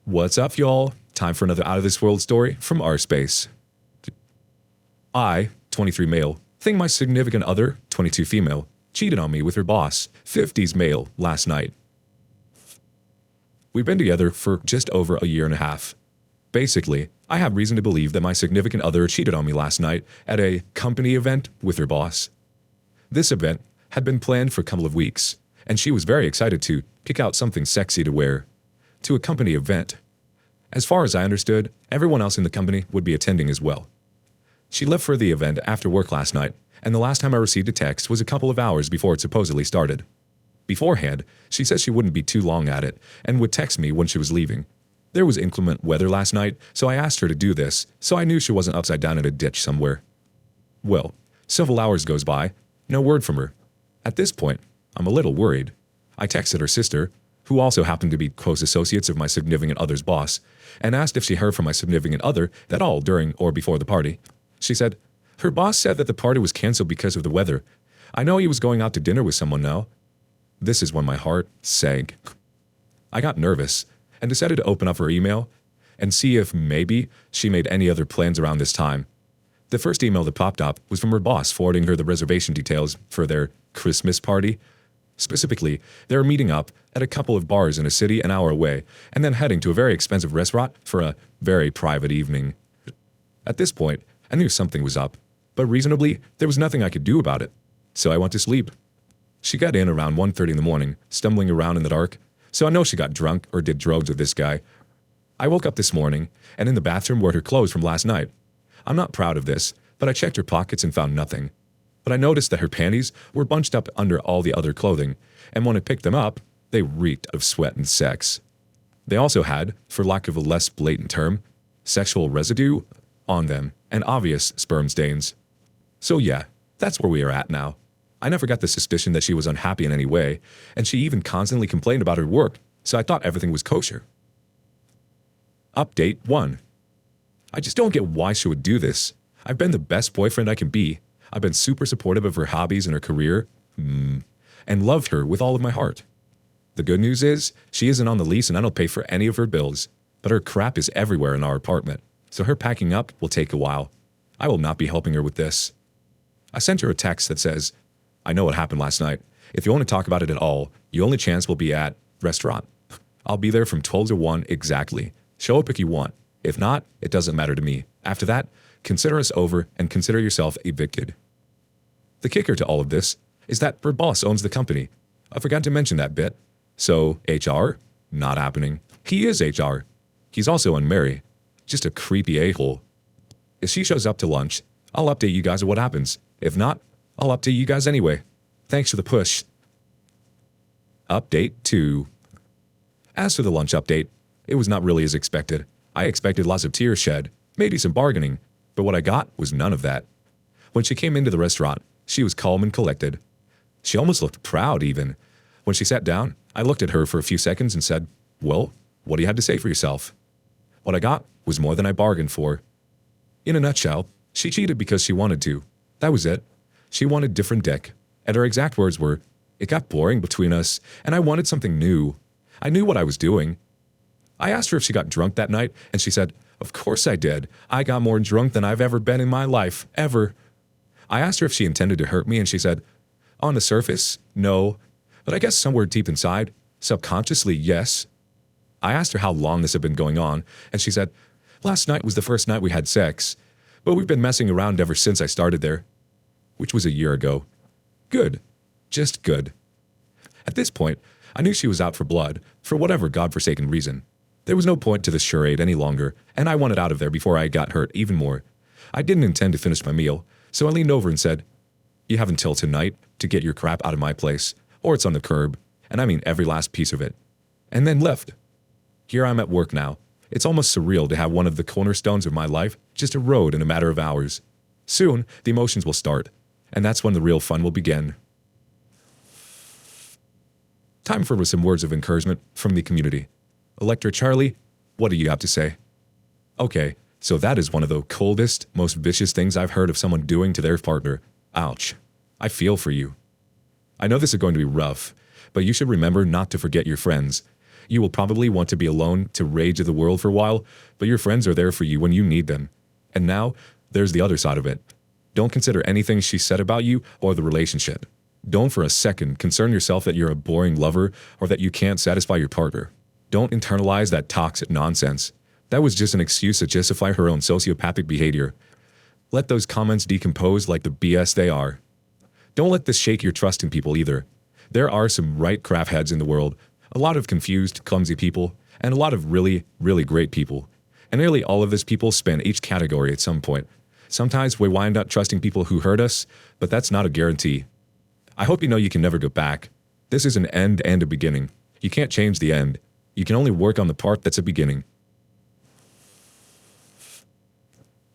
What's up, y'all? Time for another out of this world story from our space. I, 23 male, think my significant other, 22 female, cheated on me with her boss, 50s male, last night. We've been together for just over a year and a half. Basically, I have reason to believe that my significant other cheated on me last night at a company event with her boss. This event had been planned for a couple of weeks, and she was very excited to pick out something sexy to wear to a company event. As far as I understood, everyone else in the company would be attending as well. She left for the event after work last night, and the last time I received a text was a couple of hours before it supposedly started. Beforehand, she said she wouldn't be too long at it and would text me when she was leaving. There was inclement weather last night, so I asked her to do this, so I knew she wasn't upside down in a ditch somewhere. Well, several hours goes by, no word from her. At this point, I'm a little worried. I texted her sister, who also happened to be close associates of my significant other's boss, and asked if she heard from my significant other at all during or before the party. She said, her boss said that the party was canceled because of the weather. I know he was going out to dinner with someone now. This is when my heart sank. I got nervous and decided to open up her email and see if maybe she made any other plans around this time. The first email that popped up was from her boss forwarding her the reservation details for their Christmas party. Specifically, they were meeting up at a couple of bars in a city an hour away and then heading to a very expensive restaurant for a very private evening. At this point, I knew something was up, but reasonably, there was nothing I could do about it, so I went to sleep. She got in around 1:30 in the morning, stumbling around in the dark, so I know she got drunk or did drugs with this guy. I woke up this morning, and in the bathroom were her clothes from last night. I'm not proud of this, but I checked her pockets and found nothing. But I noticed that her panties were bunched up under all the other clothing, and when I picked them up, they reeked of sweat and sex. They also had, for lack of a less blatant term, sexual residue on them and obvious sperm stains. So yeah, that's where we are at now. I never got the suspicion that she was unhappy in any way, and she even constantly complained about her work, so I thought everything was kosher. Update 1. I just don't get why she would do this. I've been the best boyfriend I can be. I've been super supportive of her hobbies and her career, and loved her with all of my heart. The good news is, she isn't on the lease and I don't pay for any of her bills, but her crap is everywhere in our apartment, so her packing up will take a while. I will not be helping her with this. I sent her a text that says, I know what happened last night. If you want to talk about it at all, your only chance will be at restaurant. I'll be there from 12 to 1 exactly. Show up if you want. If not, it doesn't matter to me. After that, consider us over and consider yourself evicted. The kicker to all of this is that her boss owns the company. I forgot to mention that bit. So, HR? Not happening. He is HR. He's also unmarried. Just a creepy a-hole. If she shows up to lunch, I'll update you guys on what happens. If not, I'll update you guys anyway. Thanks for the push. Update 2. As for the lunch update, it was not really as expected. I expected lots of tears shed, maybe some bargaining, but what I got was none of that. When she came into the restaurant, she was calm and collected. She almost looked proud even. When she sat down, I looked at her for a few seconds and said, well, what do you have to say for yourself? What I got was more than I bargained for. In a nutshell, she cheated because she wanted to. That was it. She wanted different dick. And her exact words were, it got boring between us, and I wanted something new. I knew what I was doing. I asked her if she got drunk that night, and she said, of course I did. I got more drunk than I've ever been in my life, ever. I asked her if she intended to hurt me, and she said, on the surface, no. But I guess somewhere deep inside, subconsciously, yes. I asked her how long this had been going on, and she said, last night was the first night we had sex, but we've been messing around ever since I started there, which was a year ago. Good. Just good. At this point, I knew she was out for blood, for whatever godforsaken reason. There was no point to this charade any longer, and I wanted out of there before I got hurt even more. I didn't intend to finish my meal, so I leaned over and said, you have until tonight to get your crap out of my place, or it's on the curb, and I mean every last piece of it. And then left. Here I'm at work now. It's almost surreal to have one of the cornerstones of my life just erode in a matter of hours. Soon, the emotions will start, and that's when the real fun will begin. Time for some words of encouragement from the community. Elector Charlie, what do you have to say? Okay, so that is one of the coldest, most vicious things I've heard of someone doing to their partner. Ouch. I feel for you. I know this is going to be rough, but you should remember not to forget your friends. You will probably want to be alone to rage at the world for a while, but your friends are there for you when you need them. And now, there's the other side of it. Don't consider anything she said about you or the relationship. Don't for a second concern yourself that you're a boring lover or that you can't satisfy your partner. Don't internalize that toxic nonsense. That was just an excuse to justify her own sociopathic behavior. Let those comments decompose like the BS they are. Don't let this shake your trust in people either. There are some right crap heads in the world, a lot of confused, clumsy people, and a lot of really, really great people. And nearly all of these people span each category at some point. Sometimes we wind up trusting people who hurt us, but that's not a guarantee. I hope you know you can never go back. This is an end and a beginning. You can't change the end. You can only work on the part that's a beginning.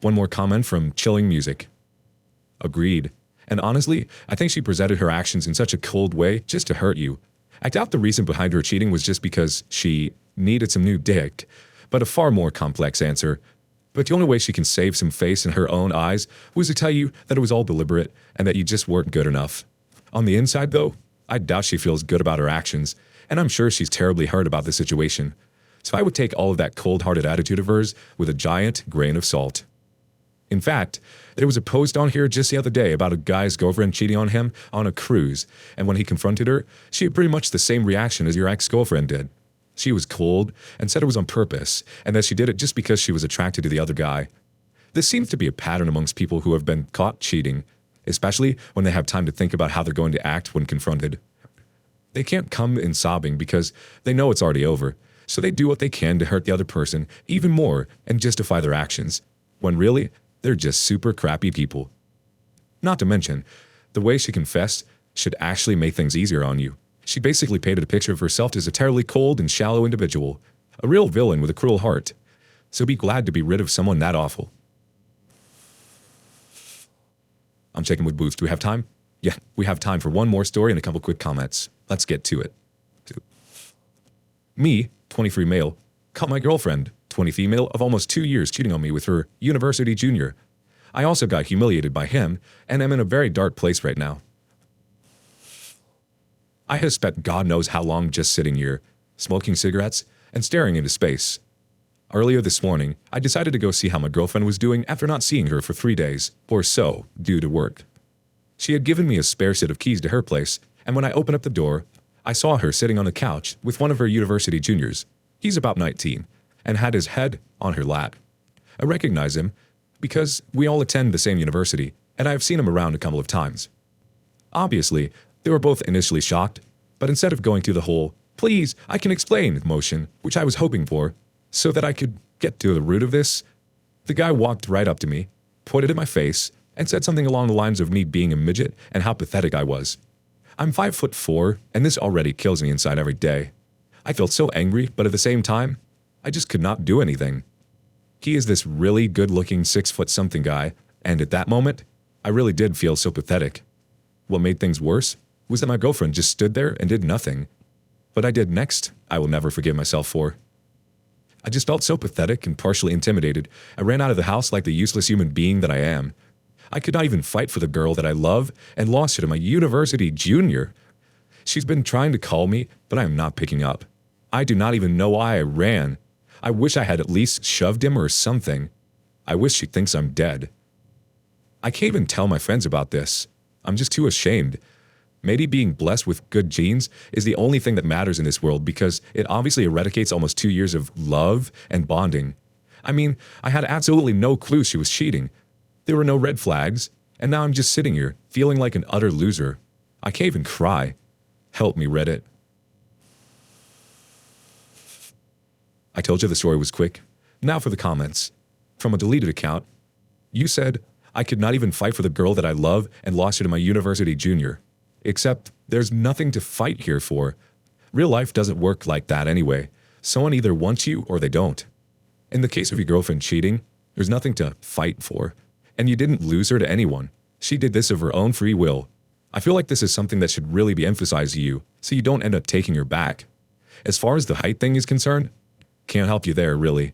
One more comment from Chilling Music. Agreed. And honestly, I think she presented her actions in such a cold way just to hurt you. I doubt the reason behind her cheating was just because she needed some new dick, but a far more complex answer. But the only way she can save some face in her own eyes was to tell you that it was all deliberate and that you just weren't good enough. On the inside, though, I doubt she feels good about her actions, and I'm sure she's terribly hurt about the situation. So I would take all of that cold-hearted attitude of hers with a giant grain of salt. In fact, there was a post on here just the other day about a guy's girlfriend cheating on him on a cruise, and when he confronted her, she had pretty much the same reaction as your ex-girlfriend did. She was cold and said it was on purpose, and that she did it just because she was attracted to the other guy. This seems to be a pattern amongst people who have been caught cheating, especially when they have time to think about how they're going to act when confronted. They can't come in sobbing because they know it's already over, so they do what they can to hurt the other person even more and justify their actions, when really, they're just super crappy people. Not to mention, the way she confessed should actually make things easier on you. She basically painted a picture of herself as a terribly cold and shallow individual, a real villain with a cruel heart. So be glad to be rid of someone that awful. I'm checking with Booth. Do we have time? Yeah, we have time for one more story and a couple quick comments. Let's get to it. Me, 23 male, caught my girlfriend, 20 female, of almost 2 years cheating on me with her university junior. I also got humiliated by him and am in a very dark place right now. I have spent God knows how long just sitting here, smoking cigarettes and staring into space. Earlier this morning, I decided to go see how my girlfriend was doing after not seeing her for 3 days or so due to work. She had given me a spare set of keys to her place, and when I opened up the door, I saw her sitting on the couch with one of her university juniors. He's about 19 and had his head on her lap. I recognize him because we all attend the same university, and I have seen him around a couple of times. Obviously, they were both initially shocked, but instead of going through the whole, "Please, I can explain" motion, which I was hoping for, so that I could get to the root of this, the guy walked right up to me, pointed at my face, and said something along the lines of me being a midget and how pathetic I was. I'm 5'4", and this already kills me inside every day. I felt so angry, but at the same time, I just could not do anything. He is this really good-looking 6-foot-something guy, and at that moment, I really did feel so pathetic. What made things worse was that my girlfriend just stood there and did nothing. What I did next, I will never forgive myself for. I just felt so pathetic and partially intimidated. I ran out of the house like the useless human being that I am. I could not even fight for the girl that I love and lost her to my university junior. She's been trying to call me, but I am not picking up. I do not even know why I ran. I wish I had at least shoved him or something. I wish she thinks I'm dead. I can't even tell my friends about this. I'm just too ashamed. Maybe being blessed with good genes is the only thing that matters in this world because it obviously eradicates almost 2 years of love and bonding. I mean, I had absolutely no clue she was cheating. There were no red flags, and now I'm just sitting here, feeling like an utter loser. I can't even cry. Help me, Reddit. I told you the story was quick. Now for the comments. From a deleted account, you said, "I could not even fight for the girl that I love and lost her to my university junior. Except, there's nothing to fight here for. Real life doesn't work like that anyway. Someone either wants you or they don't. In the case of your girlfriend cheating, there's nothing to fight for. And you didn't lose her to anyone. She did this of her own free will. I feel like this is something that should really be emphasized to you, so you don't end up taking her back. As far as the height thing is concerned, can't help you there, really.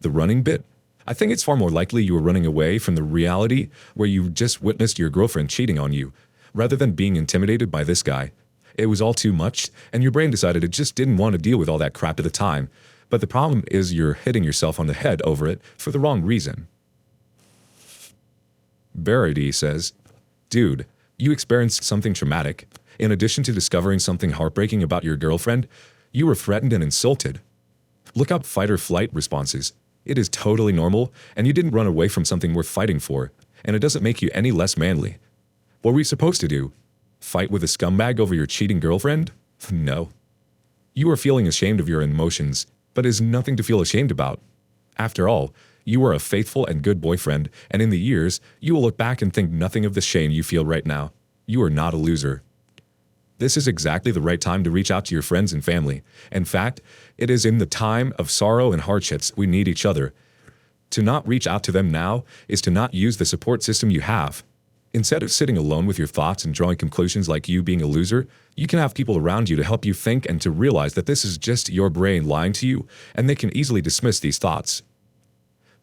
The running bit? I think it's far more likely you were running away from the reality where you just witnessed your girlfriend cheating on you, rather than being intimidated by this guy. It was all too much, and your brain decided it just didn't want to deal with all that crap at the time. But the problem is you're hitting yourself on the head over it for the wrong reason. Verity says, dude, you experienced something traumatic. In addition to discovering something heartbreaking about your girlfriend, you were threatened and insulted. Look up fight or flight responses. It is totally normal, and you didn't run away from something worth fighting for, and it doesn't make you any less manly. What were we supposed to do? Fight with a scumbag over your cheating girlfriend? No. You are feeling ashamed of your emotions, but it is nothing to feel ashamed about. After all, you are a faithful and good boyfriend, and in the years, you will look back and think nothing of the shame you feel right now. You are not a loser. This is exactly the right time to reach out to your friends and family. In fact, it is in the time of sorrow and hardships we need each other. To not reach out to them now is to not use the support system you have. Instead of sitting alone with your thoughts and drawing conclusions like you being a loser, you can have people around you to help you think and to realize that this is just your brain lying to you, and they can easily dismiss these thoughts.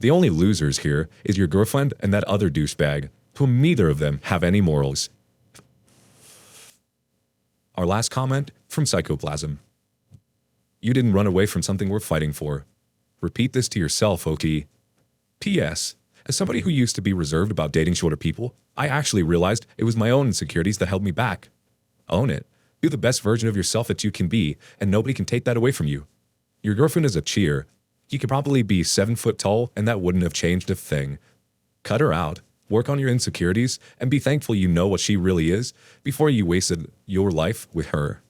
The only losers here is your girlfriend and that other douchebag, whom neither of them have any morals. Our last comment from Psychoplasm. You didn't run away from something worth fighting for. Repeat this to yourself, okay? P.S. As somebody who used to be reserved about dating shorter people, I actually realized it was my own insecurities that held me back. Own it. Be the best version of yourself that you can be, and nobody can take that away from you. Your girlfriend is a cheer. You could probably be 7 foot tall, and that wouldn't have changed a thing. Cut her out. Work on your insecurities, and be thankful you know what she really is before you wasted your life with her.